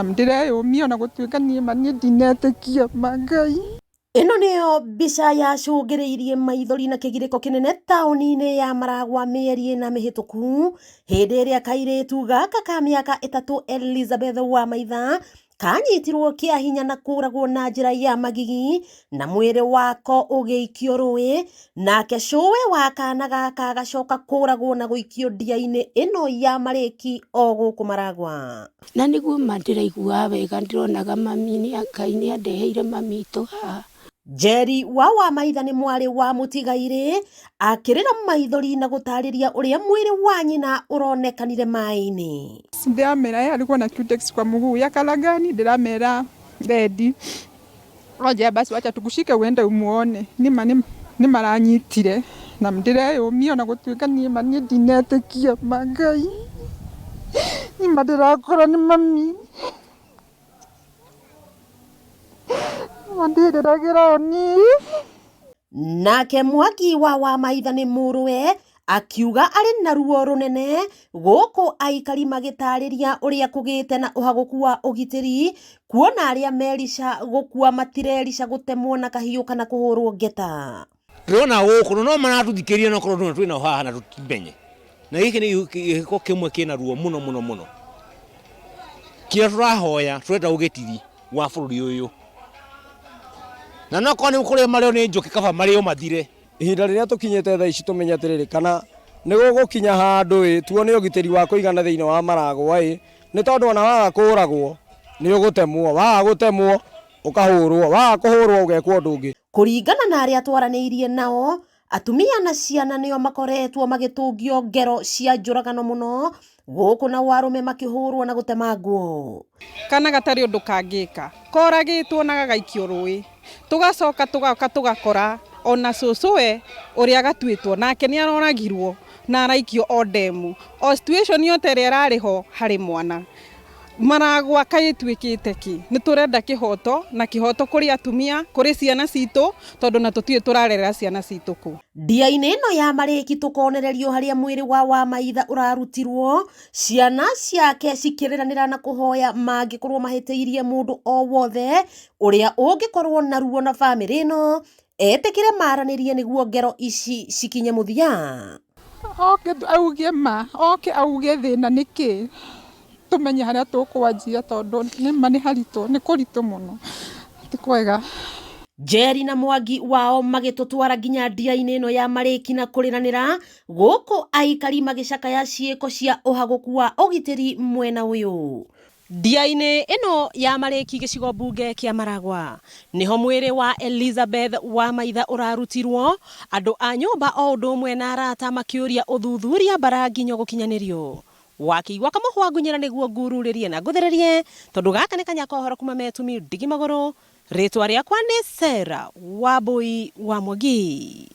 Ndireyũmia ona gũtuĩka niĩ mani ndinetĩkia Mangai. Ĩno nĩyo mbica yacũngĩrĩirie maithori na kĩgirĩko kĩnene taũni-inĩ ya Maragwa mĩeri ĩna mĩhĩtũku, hĩndĩ ĩrĩa kairĩtu gaka ka mĩaka 3 Elizabeth Wamaitha kanyitirwo kĩa hinya na kũragwo na njĩra ya magigi na mwĩrĩ wako ũgĩikio rũĩ, nake cũwe wa kana gaka gacoka kũragwo na gũikio ndia-inĩ ĩno ya Marĩki o gũkũ Maragwa. Na nĩguo mandĩraigua wega ndĩronaga mami nĩ Ngai nĩ andeheire mami itũ haha. Njeri wa Wamaitha nĩ mwarĩ wa mũtigairĩ akĩrĩra maithori na gũtarĩria ũrĩa mwĩrĩ wa nyina ũronekanire maĩ-inĩ. Ndiramera alikuwa na cutex kwa mguu ya Kalagani, ndiramera ready. Oje basi wacha tukushike uende umuone. Ni maranyitire na ndireyũmia ona gũtuĩka niĩ mani ndinetĩkia Mangai. Ni ndirakora ni mami. Nake Mwangi wa Wamaitha nĩ mũrũwe akiuga arĩ na ruo rũnene gũkũ aikari magĩtarĩria ũrĩa kũgĩte na ũhagũku wa ũgitĩri, kuona arĩa merica gũkua matirerica gũtemwo na kahiũ kana kũhũrwo ngeta. Ndĩrona gũkũ no maratũthikĩria no korwo twĩna haha na tũtimenye. Na gĩkĩ nĩ gĩko kĩmwe kĩna ruo mũno. Kĩrĩa tũrahoya twenda ũgitĩri wa bũrũri ũyũ. Na no korwo nĩ kũrĩa marĩo nĩ njũkĩ kaba marĩo mathire. Ihinda rĩrĩa tũkinyĩte thaa ici tũmenye atĩrĩrĩ kana nĩ gũgũkinya handũ tuone ũgitĩri wa kũigana thĩinĩ wa Maragwa nĩ tondũ ona waga kũragwo nĩ ũgũtemwo, waga gũtemwo ũkahũrwo, waga kũhũrwo ũgekwo ũndũ ũngĩ. Kũringana na arĩa twaranĩirie nao, atumia na ciana nĩo makoretwo magĩtũngio ngero cia njũragano mũno gũkũ na arũme makĩhũrwo na gũtemangwo. Kana gatarĩ ũndũ kangĩka koragĩtwo na gagaikio rũĩ, tũgacoka tũgoka tũgakora ona cũcũwe ũrĩa gatuĩtwo nake nĩ aroragirwo na araikio o ndemu. O situation yote ĩrĩa ĩrarĩ ho harĩ mwana. Maragwa kaĩtuĩkĩte ki nĩ tũrenda kĩhoto na kĩhoto kũrĩ atumia, kũrĩ ciana citũ, tondũ na tũtiĩ tũrarerera ciana citũ kũ. Ndia-inĩ ĩno ya Marĩki tũkonererio harĩa mwĩrĩ wa Wamaitha ũrarutirwo, ciana ciake cikĩrĩranĩra na kũhoya mangĩkorwo mahĩtĩirie mũndũ o wothe ũrĩa ũngĩkorwo na ruo na bamĩrĩ ĩno etĩkĩre maranĩrie nĩguo ngero ici cikinye mũthia. Oke auge oke auge thĩna nĩkĩ tumenye harĩa tũkwanjia tondũ nĩ haritũ, nĩ kũritũ mũno, ti kwega. Njeri na Mwangi wao magĩtũtwara nginya ndia-inĩ ĩno ya Marĩki na kũrĩranĩra gũkũ aikari magĩcakaya ciĩko cia ũhagũku wa ũgitĩri mwena ũyũ. Ndia-inĩ ĩno ya Marĩki gĩcigo mbunge kĩa Maragwa nĩho mwĩrĩ wa Elizabeth Wamaitha ũrarutirwo, andũ a nyũmba o ũndũ ũmwe na arata makĩũria ũthuthuria bara nginya gũkinyanĩrio. Wakĩigua kamũhwa ngunyĩra nĩguo ngururĩrie na ngũthererie, tondũ gaka nĩ kanya kohoro kuma Metumi Ndigi Magũrũ. Rĩtwa rĩakwa nĩ Sarah Wambui wa Mwangi.